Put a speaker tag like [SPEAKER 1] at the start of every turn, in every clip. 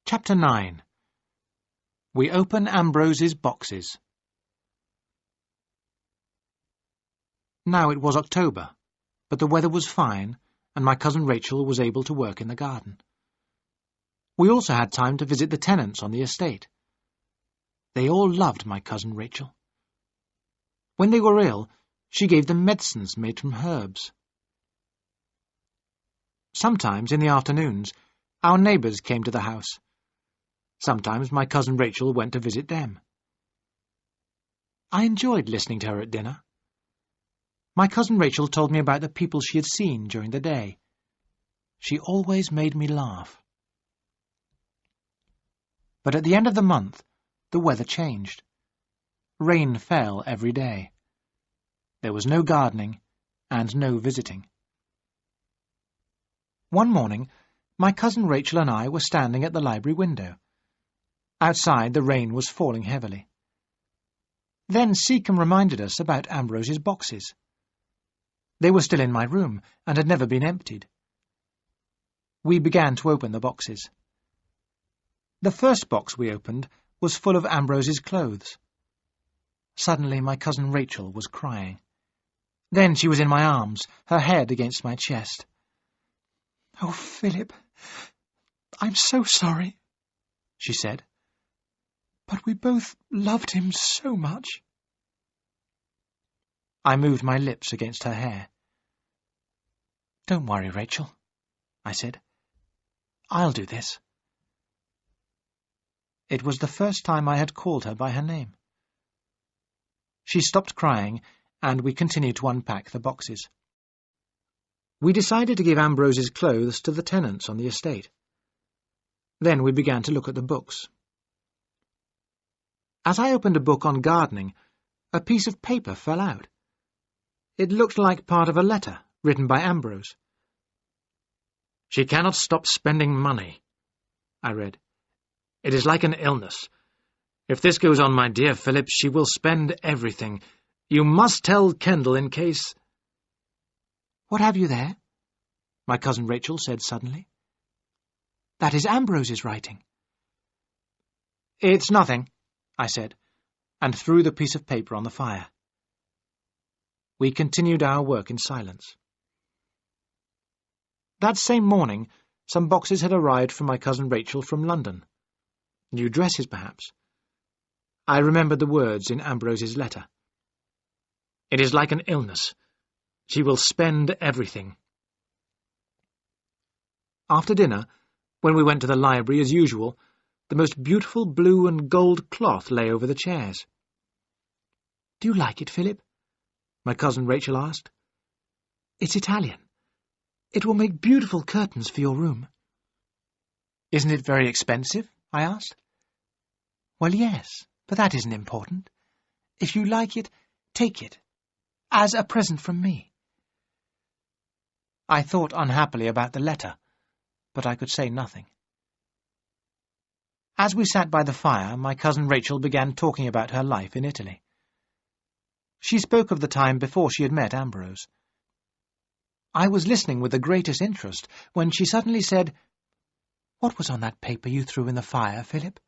[SPEAKER 1] Chapter 9. We open Ambrose's boxes. Now it was October, but the weather was fine, and my cousin Rachel was able to work in the garden. We also had time to visit the tenants on the estate. They all loved my cousin Rachel. When they were ill, she gave them medicines made from herbs. Sometimes, in the afternoons, our neighbours came to the house. Sometimes my cousin Rachel went to visit them. I enjoyed listening to her at dinner. My cousin Rachel told me about the people she had seen during the day. She always made me laugh. But at the end of the month, the weather changed. Rain fell every day. There was no gardening and no visiting. One morning, my cousin Rachel and I were standing at the library window. Outside, the rain was falling heavily. Then Seacombe reminded us about Ambrose's boxes. They were still in my room and had never been emptied. We began to open the boxes. The first box we opened was full of Ambrose's clothes. Suddenly my cousin Rachel was crying. Then she was in my arms, her head against my chest. "Oh, Philip, I'm so sorry," she said. "But we both loved him so much." I moved my lips against her hair. "Don't worry, Rachel," I said. "I'll do this." It was the first time I had called her by her name. She stopped crying, and we continued to unpack the boxes. We decided to give Ambrose's clothes to the tenants on the estate. Then we began to look at the books. As I opened a book on gardening, a piece of paper fell out. It looked like part of a letter written by Ambrose. "She cannot stop spending money," I read. "It is like an illness. If this goes on, my dear Philip, she will spend everything. You must tell Kendall in case—" "What have you there?" my cousin Rachel said suddenly. "That is Ambrose's writing." "It's nothing," I said, and threw the piece of paper on the fire. We continued our work in silence. That same morning, some boxes had arrived from my cousin Rachel from London. New dresses, perhaps. I remembered the words in Ambrose's letter. "It is like an illness. She will spend everything." After dinner, when we went to the library as usual, the most beautiful blue and gold cloth lay over the chairs. "Do you like it, Philip?" my cousin Rachel asked. "It's Italian. It will make beautiful curtains for your room." "Isn't it very expensive?" I asked. "Well, yes, but that isn't important. If you like it, take it, as a present from me." I thought unhappily about the letter, but I could say nothing. As we sat by the fire, my cousin Rachel began talking about her life in Italy. She spoke of the time before she had met Ambrose. I was listening with the greatest interest when she suddenly said, "What was on that paper you threw in the fire, Philip?"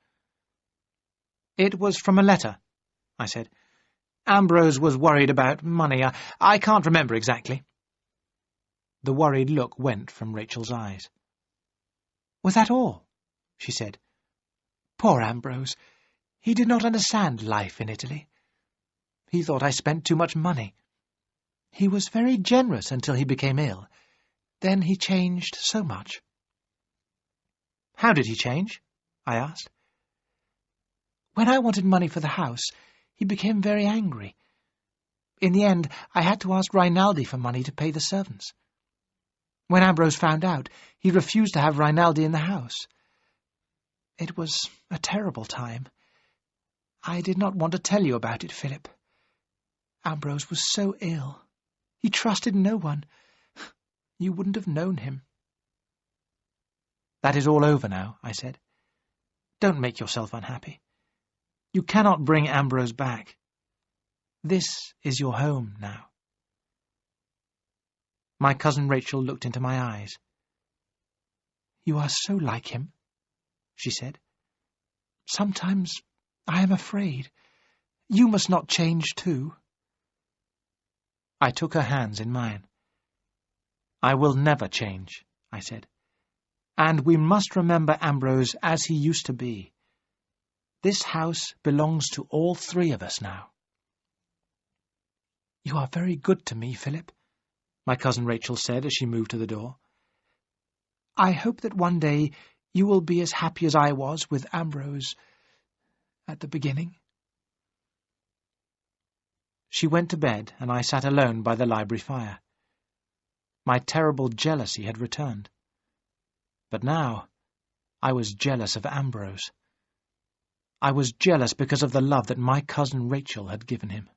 [SPEAKER 1] "It was from a letter," I said. "Ambrose was worried about money. I can't remember exactly." The worried look went from Rachel's eyes. "Was that all?" she said. "Poor Ambrose. He did not understand life in Italy. He thought I spent too much money. He was very generous until he became ill. Then he changed so much." "How did he change?" I asked. "When I wanted money for the house, he became very angry. In the end, I had to ask Rinaldi for money to pay the servants. When Ambrose found out, he refused to have Rinaldi in the house. It was a terrible time. I did not want to tell you about it, Philip. Ambrose was so ill. He trusted no one. You wouldn't have known him." "That is all over now," I said. "Don't make yourself unhappy. You cannot bring Ambrose back. This is your home now." My cousin Rachel looked into my eyes. "You are so like him," she said. "Sometimes I am afraid. You must not change too." I took her hands in mine. "I will never change," I said. "And we must remember Ambrose as he used to be. This house belongs to all three of us now." "You are very good to me, Philip," my cousin Rachel said as she moved to the door. "I hope that one day you will be as happy as I was with Ambrose at the beginning." She went to bed, and I sat alone by the library fire. My terrible jealousy had returned. But now I was jealous of Ambrose. I was jealous because of the love that my cousin Rachel had given him.